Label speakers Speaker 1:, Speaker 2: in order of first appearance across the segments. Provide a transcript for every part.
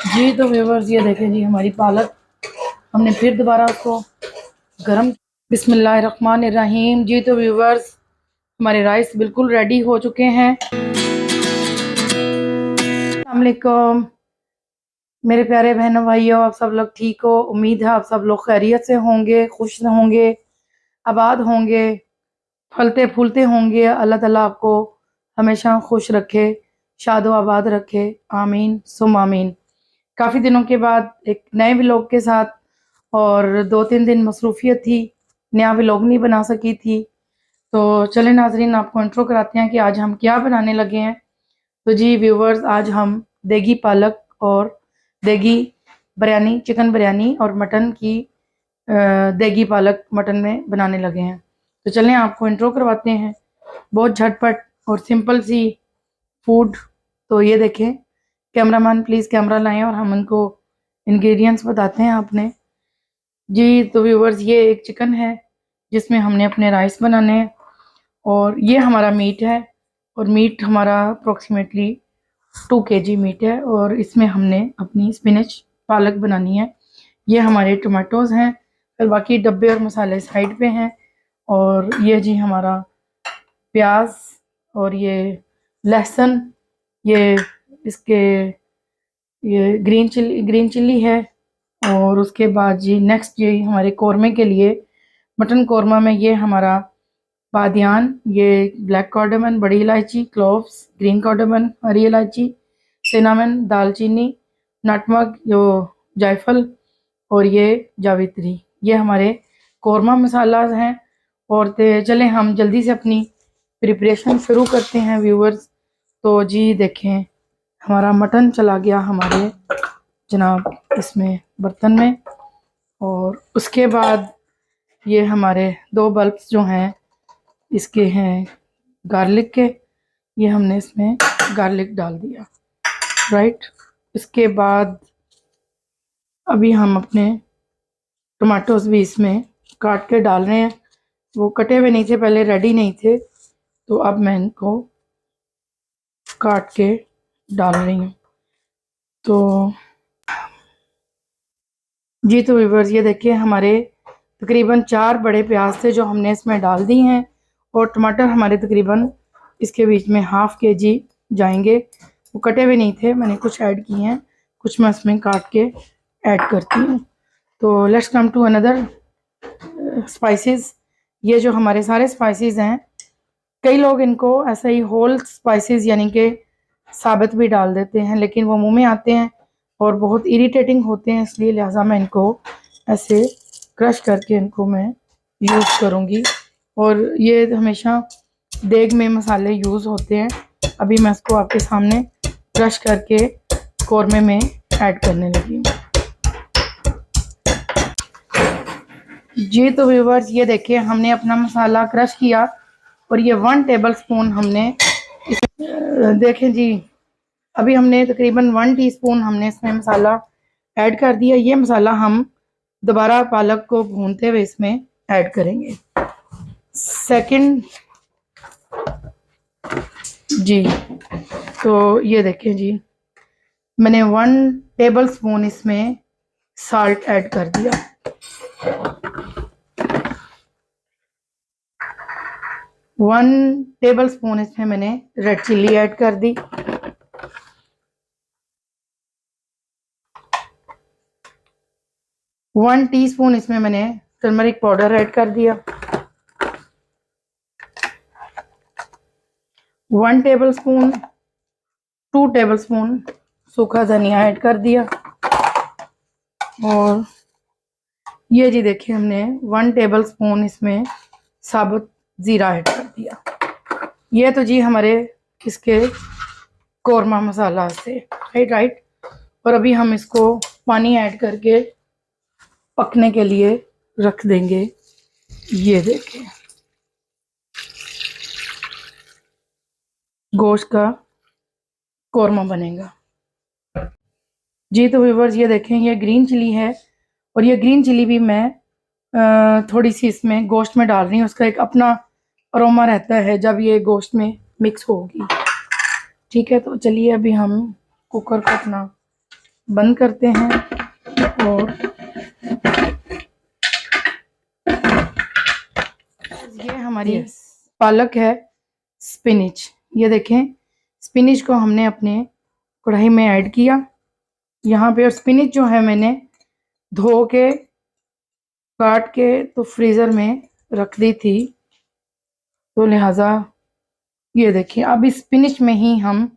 Speaker 1: जी तो व्यूवर्स ये देखें जी हमारी पालक हमने फिर दोबारा उसको गरम। बिस्मिल्लाहिर्रहमानिर्रहीम। जी तो व्यूवर्स हमारे राइस बिल्कुल रेडी हो चुके हैं। अस्सलाम वालेकुम मेरे प्यारे बहनों भाइयों, आप सब लोग ठीक हो। उम्मीद है आप सब लोग खैरियत से होंगे, खुश होंगे, आबाद होंगे, फलते फूलते होंगे। अल्लाह ताला आपको हमेशा खुश रखे, शादो आबाद रखे, आमीन सुम आमीन। काफ़ी दिनों के बाद एक नए व्लॉग के साथ, और 2-3 दिन मसरूफियत थी, नया व्लॉग नहीं बना सकी थी। तो चले नाजरीन आपको इंट्रो कराते हैं कि आज हम क्या बनाने लगे हैं। तो जी व्यूवर्स आज हम देगी पालक और देगी बिरयानी, चिकन बिरयानी और मटन की देगी पालक मटन में बनाने लगे हैं। तो चलें आपको इंट्रो करवाते हैं। बहुत झटपट और सिंपल सी फूड। तो ये देखें, कैमरामैन प्लीज़ कैमरा लाएं और हम उनको इंग्रेडिएंट्स बताते हैं आपने। जी तो व्यूवर्स ये एक चिकन है जिसमें हमने अपने राइस बनाने हैं, और ये हमारा मीट है, और मीट हमारा अप्रोक्सीमेटली 2 kg मीट है, और इसमें हमने अपनी स्पिनच पालक बनानी है। ये हमारे टमाटोज़ हैं, फिर बाकी डब्बे और मसाले साइड पे हैं। और ये जी हमारा प्याज, और ये लहसुन, ये इसके ये ग्रीन चिल्ली है। और उसके बाद जी नेक्स्ट ये हमारे कौरमे के लिए मटन कौरमा में ये हमारा बादियान, ये ब्लैक कार्डमन, बड़ी इलायची, क्लोव्स, ग्रीन कार्डमन, हरी इलायची, सिनामन, दालचीनी, नटमग, जो जायफल, और ये जावित्री, ये हमारे कौरमा मसाला हैं। और चलें हम जल्दी से अपनी प्रिपरेशन शुरू करते हैं व्यूवर्स। तो जी देखें हमारा मटन चला गया हमारे जनाब इसमें बर्तन में, और उसके बाद ये हमारे 2 बल्ब्स जो हैं इसके हैं गार्लिक के, ये हमने इसमें गार्लिक डाल दिया, राइट। इसके बाद अभी हम अपने टमाटोज भी इसमें काट के डाल रहे हैं। वो कटे हुए नहीं थे पहले, रेडी नहीं थे, तो अब मैं इनको काट के डाल रही हूँ। तो जी तो व्यूवर्स ये देखिए हमारे तकरीबन 4 बड़े प्याज थे जो हमने इसमें डाल दी हैं, और टमाटर हमारे तकरीबन इसके बीच में ½ kg जाएंगे। वो कटे हुए नहीं थे, मैंने कुछ ऐड किए हैं, कुछ मैं इसमें काट के ऐड करती हूँ। तो let's come to another spices. ये जो हमारे सारे स्पाइसेस हैं, कई लोग इनको ऐसा ही होल स्पाइसेस यानी कि साबित भी डाल देते हैं, लेकिन वो मुंह में आते हैं और बहुत इरिटेटिंग होते हैं, इसलिए लिहाजा मैं इनको ऐसे क्रश करके इनको मैं यूज़ करूँगी। और ये हमेशा देग में मसाले यूज़ होते हैं। अभी मैं इसको आपके सामने क्रश करके कौरमे में ऐड करने लगी हूँ। जी तो व्यूवर्स ये देखिए हमने अपना मसाला क्रश किया, और ये 1 टेबलस्पून हमने देखें जी अभी हमने तकरीबन 1 टीस्पून हमने इसमें मसाला ऐड कर दिया। ये मसाला हम दोबारा पालक को भूनते हुए इसमें ऐड करेंगे। सेकंड जी तो ये देखें जी मैंने 1 टेबलस्पून इसमें साल्ट ऐड कर दिया। वन टेबलस्पून इसमें मैंने रेड चिल्ली ऐड कर दी। 1 टीस्पून इसमें मैंने टर्मरिक पाउडर ऐड कर दिया। 1 टेबलस्पून 2 टेबलस्पून सूखा धनिया ऐड कर दिया। और ये जी देखिए हमने 1 टेबलस्पून इसमें साबुत ज़ीरा ऐड कर दिया। ये तो जी हमारे इसके कौरमा मसाला से राइट। और अभी हम इसको पानी ऐड करके पकने के लिए रख देंगे। ये देखें गोश्त का कौरमा बनेगा। जी तो व्यूवर्स ये देखें ये ग्रीन चिली है, और ये ग्रीन चिली भी मैं थोड़ी सी इसमें गोश्त में डाल रही हूँ। उसका एक अपना अरोमा रहता है जब ये गोश्त में मिक्स होगी। ठीक है, तो चलिए अभी हम कुकर को अपना बंद करते हैं और ये हमारी पालक है स्पिनिच। ये देखें, स्पिनिच को हमने अपने कढ़ाई में ऐड किया यहाँ पे। और स्पिनिच जो है मैंने धो के काट के तो फ्रीज़र में रख दी थी, तो लिहाजा ये देखिए अब इस स्पिनिच में ही हम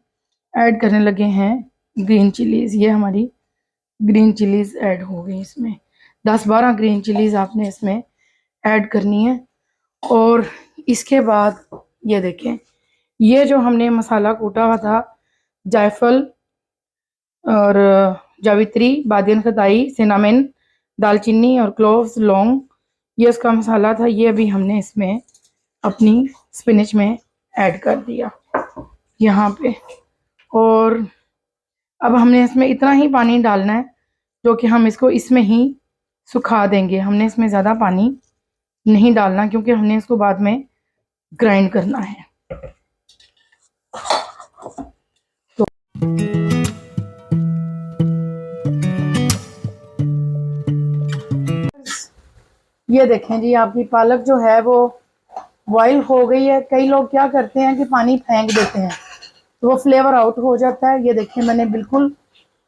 Speaker 1: ऐड करने लगे हैं ग्रीन चिलीज़। ये हमारी ग्रीन चिलीज़ ऐड हो गई इसमें। 10-12 ग्रीन चिलीज़ आपने इसमें ऐड करनी है। और इसके बाद ये देखें, ये जो हमने मसाला कूटा हुआ था, जायफल और जावित्री, बादियन खताई, सिनामिन, दालचीनी और क्लोव्स, लौंग, ये उसका मसाला था। ये भी हमने इसमें अपनी स्पिनिच में ऐड कर दिया यहाँ पे। और अब हमने इसमें इतना ही पानी डालना है जो कि हम इसको इसमें ही सुखा देंगे। हमने इसमें ज़्यादा पानी नहीं डालना क्योंकि हमने इसको बाद में ग्राइंड करना है। तो ये देखें जी, आपकी पालक जो है वो बॉईल हो गई है। कई लोग क्या करते हैं कि पानी फेंक देते हैं तो वो फ्लेवर आउट हो जाता है। ये देखें, मैंने बिल्कुल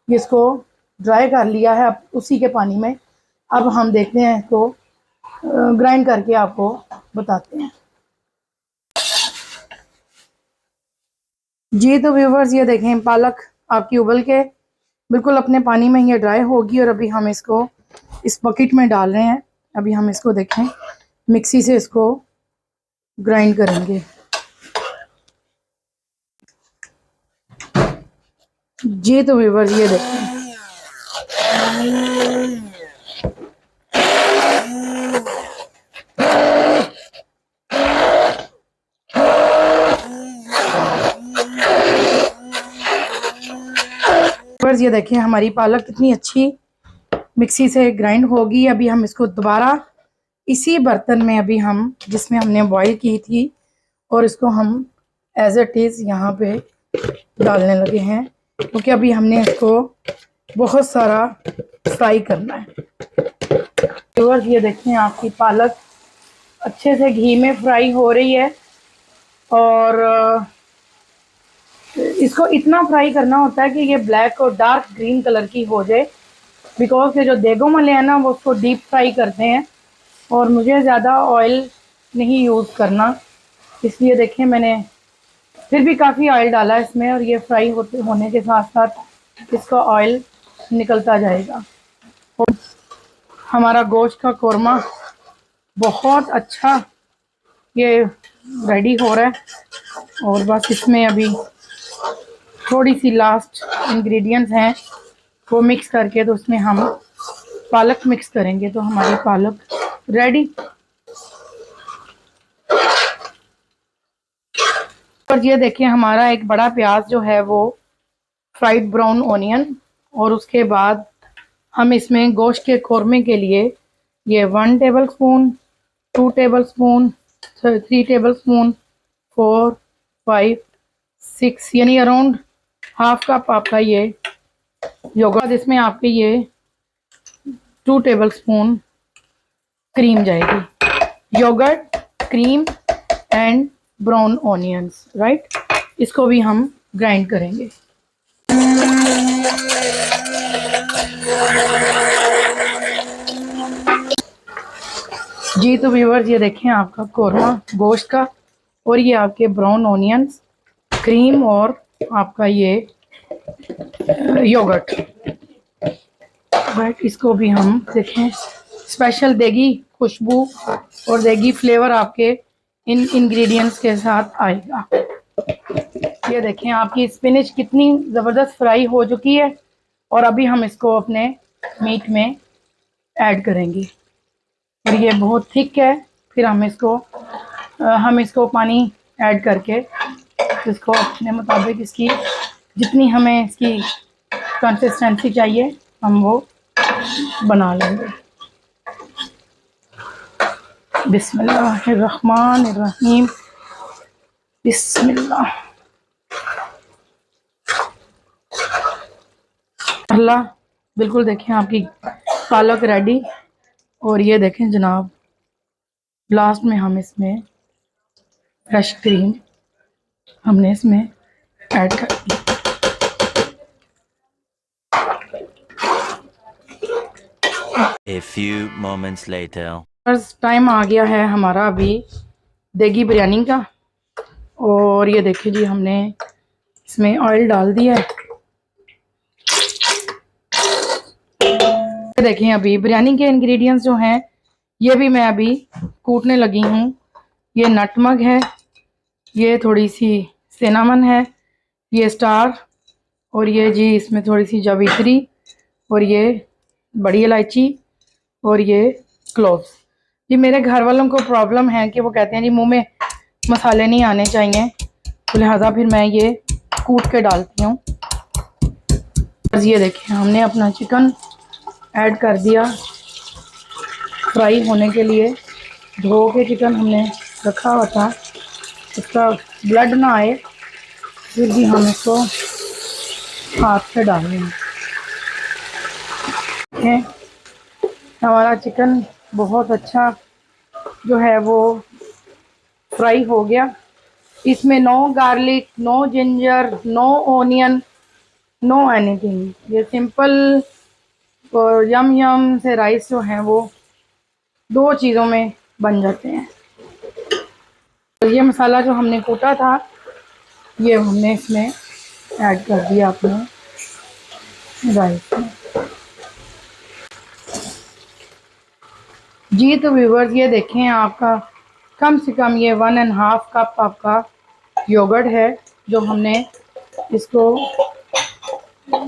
Speaker 1: इसको ड्राई कर लिया है अब उसी के पानी में। अब हम देखते हैं इसको ग्राइंड करके आपको बताते हैं जी। तो व्यूवर्स ये देखें, पालक आपकी उबल के बिल्कुल अपने पानी में ये ड्राई होगी और अभी हम इसको इस बकेट में डाल रहे हैं। अभी हम इसको देखें मिक्सी से इसको ग्राइंड करेंगे जी। तो व्यूवर्स ये देखें, ये देखें हमारी पालक कितनी अच्छी मिक्सी से ग्राइंड होगी। अभी हम इसको दोबारा इसी बर्तन में अभी हम जिसमें हमने बॉईल की थी और इसको हम एज इट इज़ यहाँ पे डालने लगे हैं क्योंकि अभी हमने इसको बहुत सारा फ्राई करना है। तो ये देखें आपकी पालक अच्छे से घी में फ्राई हो रही है और इसको इतना फ्राई करना होता है कि ये ब्लैक और डार्क ग्रीन कलर की हो जाए, बिकॉज ये जो देगो वाले हैं ना वो उसको डीप फ्राई करते हैं और मुझे ज़्यादा ऑयल नहीं यूज़ करना, इसलिए देखें मैंने फिर भी काफ़ी ऑयल डाला इसमें और ये फ्राई होने के साथ साथ इसका ऑयल निकलता जाएगा। और हमारा गोश्त का कोरमा बहुत अच्छा ये रेडी हो रहा है और बस इसमें अभी थोड़ी सी लास्ट इंग्रेडिएंट्स हैं वो मिक्स करके तो उसमें हम पालक मिक्स करेंगे तो हमारी पालक रेडी। और ये देखिए हमारा एक बड़ा प्याज जो है वो फ्राइड ब्राउन ऑनियन, और उसके बाद हम इसमें गोश्त के कोरमे के लिए ये 1 टेबलस्पून, 2 टेबलस्पून, 3 टेबलस्पून, 4, 5, 6 यानी अराउंड हाफ कप आपका ये योगर्ट, इसमें आपके ये 2 टेबलस्पून क्रीम जाएगी। Yoghurt, cream and brown onions, right. इसको भी हम ग्राइंड करेंगे। जी तो व्यूअर्स ये देखें आपका कोरमा गोश्त का और ये आपके ब्राउन ऑनियंस, क्रीम और आपका ये योगर्ट, राइट। इसको भी हम देखें स्पेशल देगी खुशबू और देगी फ्लेवर आपके इन इंग्रेडिएंट्स के साथ आएगा। ये देखें आपकी स्पिनिच कितनी ज़बरदस्त फ्राई हो चुकी है और अभी हम इसको अपने मीट में ऐड करेंगे और ये बहुत थिक है। फिर हम इसको पानी ऐड करके इसको अपने मुताबिक इसकी जितनी हमें इसकी कंसिस्टेंसी चाहिए हम वो बना लेंगे। बिस्मिल्लाहिर्रहमानिर्रहीम, बिस्मिल्लाह। अल्लाह बिल्कुल देखें आपकी पालक रेडी। और ये देखें जनाब, लास्ट में हम इसमें फ्रेश क्रीम हमने इसमें ऐड कर दी।
Speaker 2: A few moments later.
Speaker 1: बस टाइम आ गया है हमारा अभी देगी बिरयानी का। और ये देखिए जी, हमने इसमें ऑयल डाल दिया है। देखें अभी बिरयानी के इंग्रेडिएंट्स जो हैं ये भी मैं अभी कूटने लगी हूँ। ये नटमग है, ये थोड़ी सी सिनामन है, ये स्टार, और ये जी इसमें थोड़ी सी जावित्री, और ये बड़ी इलायची, और ये क्लोव्स। जी मेरे घर वालों को प्रॉब्लम है कि वो कहते हैं जी मुंह में मसाले नहीं आने चाहिए, तो लिहाजा फिर मैं ये कूट के डालती हूँ। ये देखिए हमने अपना चिकन ऐड कर दिया फ्राई होने के लिए। धो के चिकन हमने रखा हुआ था, उसका ब्लड ना आए, फिर भी हम इसको हाथ से डालेंगे। हमारा चिकन बहुत अच्छा जो है वो फ्राई हो गया। इसमें no garlic, no ginger, no onion, no anything. ये सिंपल और यम यम से राइस जो हैं वो दो चीज़ों में बन जाते हैं। तो ये मसाला जो हमने कूटा था ये हमने इसमें ऐड कर दिया अपने राइस में। जी तो व्यूवर्स ये देखें, आपका कम से कम ये 1.5 कप आपका योगर्ट है जो हमने इसको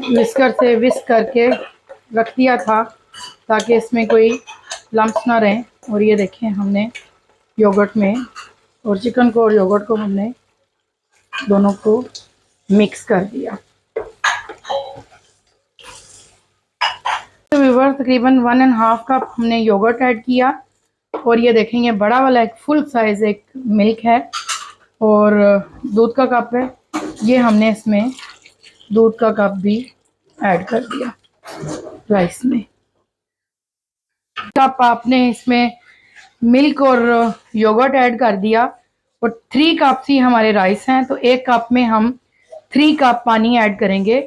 Speaker 1: विस्कर से विस्क करके रख दिया था ताकि इसमें कोई लम्प्स ना रहें। और ये देखें हमने योगर्ट में और चिकन को और योगर्ट को हमने दोनों को मिक्स कर दिया। तो व्यूअर्स तकरीबन 1.5 कप हमने योगर्ट ऐड किया। और ये देखेंगे बड़ा वाला एक फुल साइज़ एक मिल्क है और दूध का कप है। ये हमने इसमें दूध का कप भी ऐड कर दिया राइस में। कप आपने इसमें मिल्क और योगर्ट ऐड कर दिया और 3 कप ही हमारे राइस हैं, तो 1 कप में हम 3 कप पानी ऐड करेंगे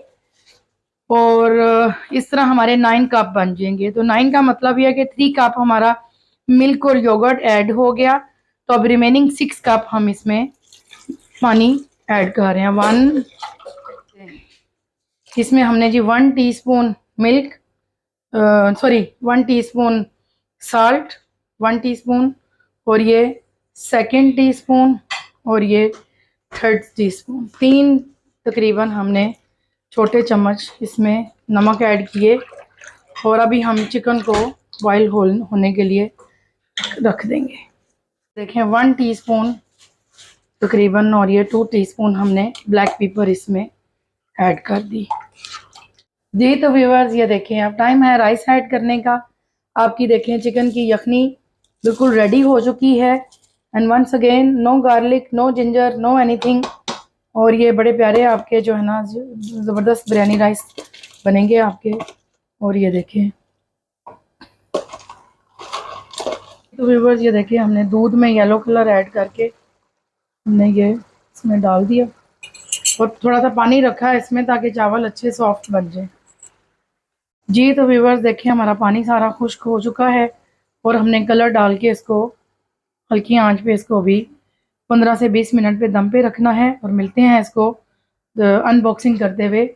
Speaker 1: और इस तरह हमारे 9 कप बन जाएंगे। तो 9 का मतलब यह है कि 3 कप हमारा मिल्क और योगर्ट ऐड हो गया, तो अब रिमेनिंग 6 कप हम इसमें पानी ऐड कर रहे हैं। इसमें हमने जी 1 teaspoon milk, 1 teaspoon salt, 1 teaspoon, और ये 2nd टीस्पून, और ये 3rd टीस्पून, 3 तकरीबन हमने छोटे चम्मच इसमें नमक ऐड किए। और अभी हम चिकन को बॉयल होने के लिए रख देंगे। देखें 1 टीस्पून तकरीबन, और ये 2 टीस्पून हमने ब्लैक पेपर इसमें ऐड कर दी। जी तो व्यूअर्स ये देखें अब टाइम है राइस ऐड करने का। आपकी देखें चिकन की यखनी बिल्कुल रेडी हो चुकी है। And once again no garlic, no ginger, no anything. और ये बड़े प्यारे आपके जो है ना ज़बरदस्त बिरयानी राइस बनेंगे आपके। और ये देखें तो व्यूअर्स ये देखिए हमने दूध में येलो कलर ऐड करके हमने ये इसमें डाल दिया और थोड़ा सा पानी रखा है इसमें ताकि चावल अच्छे सॉफ्ट बन जाए। जी तो व्यूअर्स देखिए हमारा पानी सारा खुश्क हो चुका है और हमने कलर डाल के इसको हल्की आंच पे इसको भी 15 से 20 मिनट पे दम पे रखना है। और मिलते हैं इसको अनबॉक्सिंग करते हुए।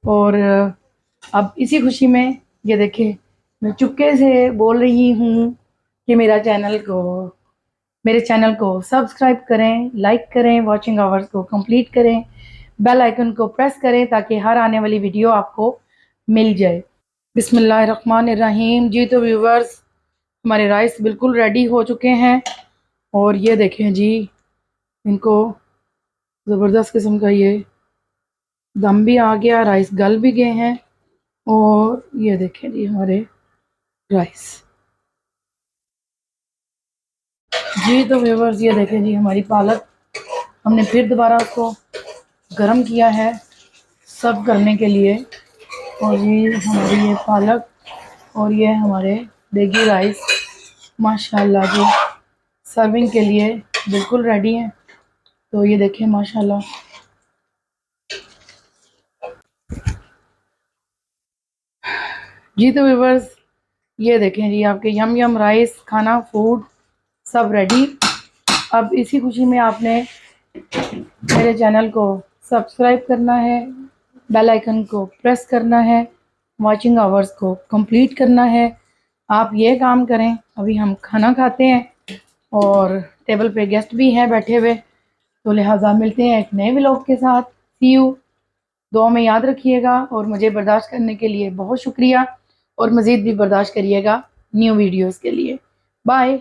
Speaker 1: और अब इसी खुशी में ये देखिए मैं चुपके से बोल रही हूँ कि मेरे चैनल को सब्सक्राइब करें, लाइक करें, वॉचिंग आवर्स को कंप्लीट करें, बेल आइकन को प्रेस करें ताकि हर आने वाली वीडियो आपको मिल जाए। बिस्मिल्लाहिर्रहमानिर्रहीम। जी तो व्यूवर्स हमारे राइस बिल्कुल रेडी हो चुके हैं और ये देखें जी इनको ज़बरदस्त किस्म का ये दम भी आ गया, राइस गल भी गए हैं। और ये देखें जी हमारे राइस। जी तो व्यूवर्स ये देखें जी हमारी पालक हमने फिर दोबारा उसको गर्म किया है सर्व करने के लिए। और ये हमारी ये पालक और ये हमारे देगी राइस माशाल्लाह जो सर्विंग के लिए बिल्कुल रेडी हैं। तो ये देखें माशाल्लाह। जी तो व्यूवर्स ये देखें जी आपके यम यम राइस खाना फूड सब रेडी। अब इसी खुशी में आपने मेरे चैनल को सब्सक्राइब करना है, बेल आइकन को प्रेस करना है, वॉचिंग आवर्स को कंप्लीट करना है। आप ये काम करें। अभी हम खाना खाते हैं और टेबल पे गेस्ट भी हैं बैठे हुए, तो लिहाजा मिलते हैं एक नए व्लॉग के साथ। सी यू। दुआ में याद रखिएगा और मुझे बर्दाश्त करने के लिए बहुत शुक्रिया और मज़ीद भी बर्दाश्त करिएगा न्यू वीडियोस के लिए। बाय।